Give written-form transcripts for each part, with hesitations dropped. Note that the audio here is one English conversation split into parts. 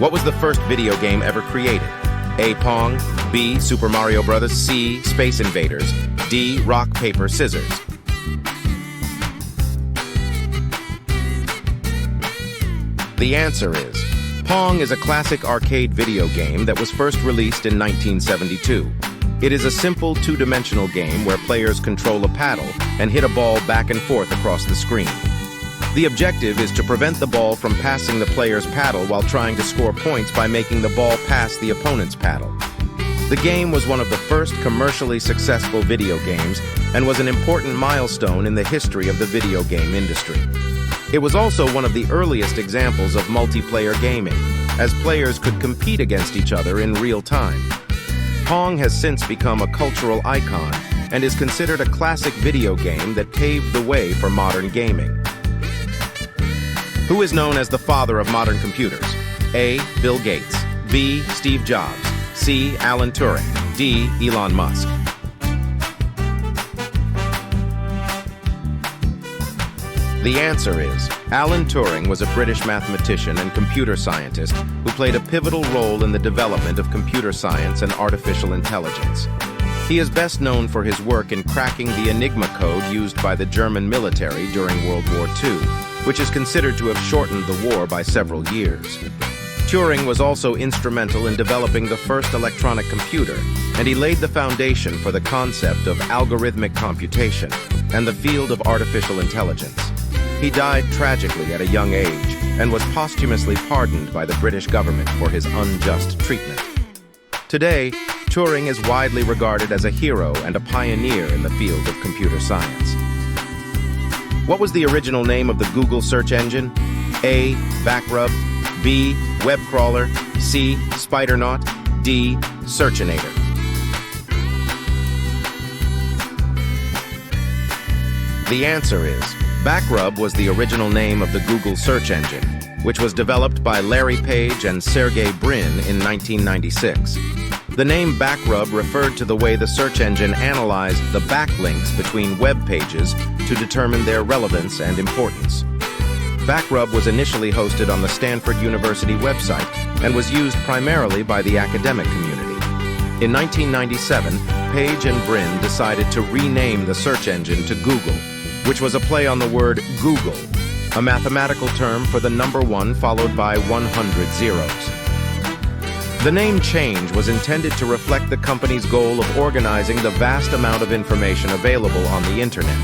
What was the first video game ever created? A. Pong, B. Super Mario Bros., C. Space Invaders, D. Rock, Paper, Scissors. The answer is Pong is a classic arcade video game that was first released in 1972. It is a simple two-dimensional game where players control a paddle and hit a ball back and forth across the screen. The objective is to prevent the ball from passing the player's paddle while trying to score points by making the ball pass the opponent's paddle. The game was one of the first commercially successful video games and was an important milestone in the history of the video game industry. It was also one of the earliest examples of multiplayer gaming, as players could compete against each other in real time. Pong has since become a cultural icon and is considered a classic video game that paved the way for modern gaming. Who is known as the father of modern computers? A. Bill Gates, B. Steve Jobs, C. Alan Turing, D. Elon Musk. The answer is Alan Turing was a British mathematician and computer scientist who played a pivotal role in the development of computer science and artificial intelligence. He is best known for his work in cracking the Enigma code used by the German military during World War II, which is considered to have shortened the war by several years. Turing was also instrumental in developing the first electronic computer, and he laid the foundation for the concept of algorithmic computation and the field of artificial intelligence. He died tragically at a young age and was posthumously pardoned by the British government for his unjust treatment. Today, Turing is widely regarded as a hero and a pioneer in the field of computer science. What was the original name of the Google search engine? A. Backrub, B. Web crawler, C. Spidernaut, D. Searchinator. The answer is Backrub was the original name of the Google search engine, which was developed by Larry Page and Sergey Brin in 1996. The name Backrub referred to the way the search engine analyzed the backlinks between web pages to determine their relevance and importance. Backrub was initially hosted on the Stanford University website and was used primarily by the academic community. In 1997, Page and Brin decided to rename the search engine to Google, which was a play on the word Google, a mathematical term for the number 1 followed by 100 zeros. The name change was intended to reflect the company's goal of organizing the vast amount of information available on the internet.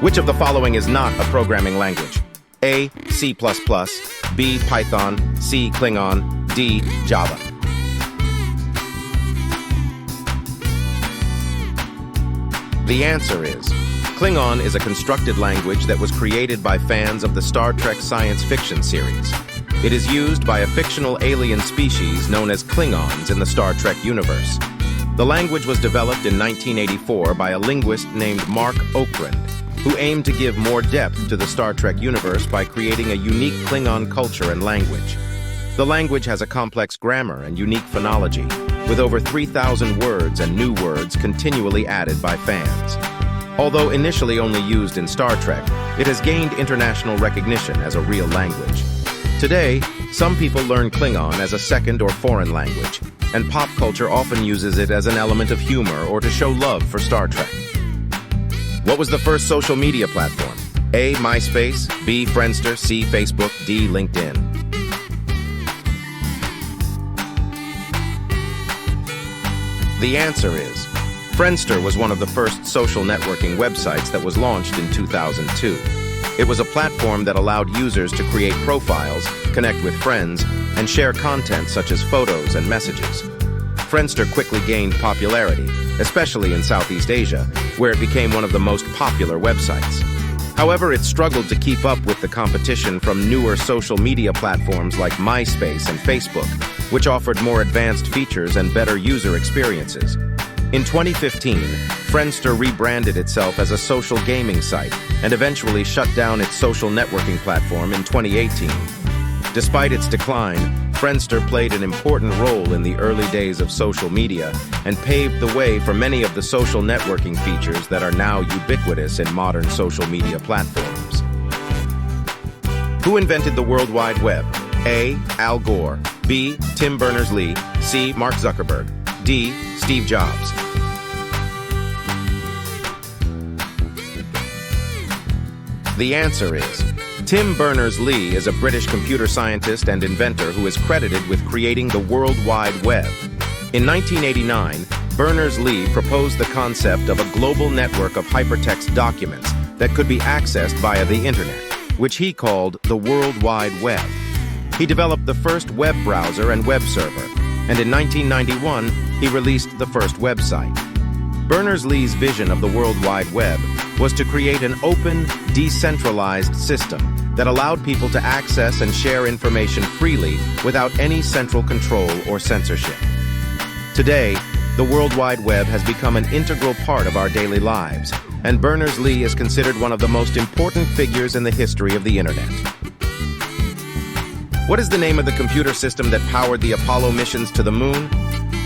Which of the following is not a programming language? A. C++, B. Python, C. Klingon, D. Java. The answer is Klingon is a constructed language that was created by fans of the Star Trek science fiction series. It is used by a fictional alien species known as Klingons in the Star Trek universe. The language was developed in 1984 by a linguist named Mark Okrand, who aimed to give more depth to the Star Trek universe by creating a unique Klingon culture and language. The language has a complex grammar and unique phonology, with over 3,000 words and new words continually added by fans. Although initially only used in Star Trek, it has gained international recognition as a real language. Today, some people learn Klingon as a second or foreign language, and pop culture often uses it as an element of humor or to show love for Star Trek. What was the first social media platform? A. MySpace, B. Friendster, C. Facebook, D. LinkedIn. The answer is Friendster was one of the first social networking websites that was launched in 2002. It was a platform that allowed users to create profiles, connect with friends, and share content such as photos and messages. Friendster quickly gained popularity, especially in Southeast Asia, where it became one of the most popular websites. However, it struggled to keep up with the competition from newer social media platforms like MySpace and Facebook, which offered more advanced features and better user experiences. In 2015, Friendster rebranded itself as a social gaming site and eventually shut down its social networking platform in 2018. Despite its decline, Friendster played an important role in the early days of social media and paved the way for many of the social networking features that are now ubiquitous in modern social media platforms. Who invented the World Wide Web? A. Al Gore, B. Tim Berners-Lee, C. Mark Zuckerberg, D. Steve Jobs? The answer is Tim Berners-Lee is a British computer scientist and inventor who is credited with creating the World Wide Web. In 1989, Berners-Lee proposed the concept of a global network of hypertext documents that could be accessed via the internet, which he called the World Wide Web. He developed the first web browser and web server, and in 1991, he released the first website. Berners-Lee's vision of the World Wide Web was to create an open, decentralized system that allowed people to access and share information freely without any central control or censorship. Today, the World Wide Web has become an integral part of our daily lives, and Berners-Lee is considered one of the most important figures in the history of the Internet. What is the name of the computer system that powered the Apollo missions to the moon?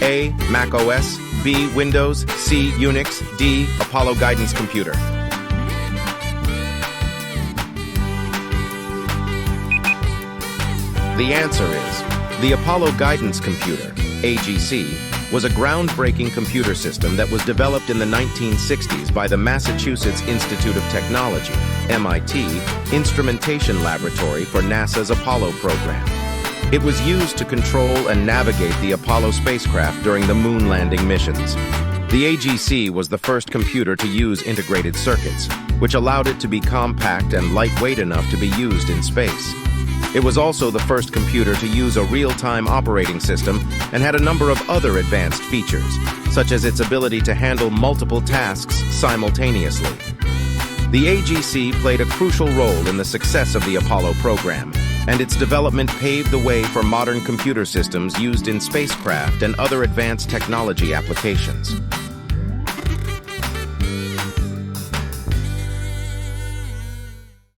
A. Mac OS, B. Windows, C. Unix, D. Apollo Guidance Computer. The answer is the Apollo Guidance Computer, AGC, was a groundbreaking computer system that was developed in the 1960s by the Massachusetts Institute of Technology, MIT, Instrumentation Laboratory for NASA's Apollo program. It was used to control and navigate the Apollo spacecraft during the moon landing missions. The AGC was the first computer to use integrated circuits, which allowed it to be compact and lightweight enough to be used in space. It was also the first computer to use a real-time operating system and had a number of other advanced features, such as its ability to handle multiple tasks simultaneously. The AGC played a crucial role in the success of the Apollo program, and its development paved the way for modern computer systems used in spacecraft and other advanced technology applications.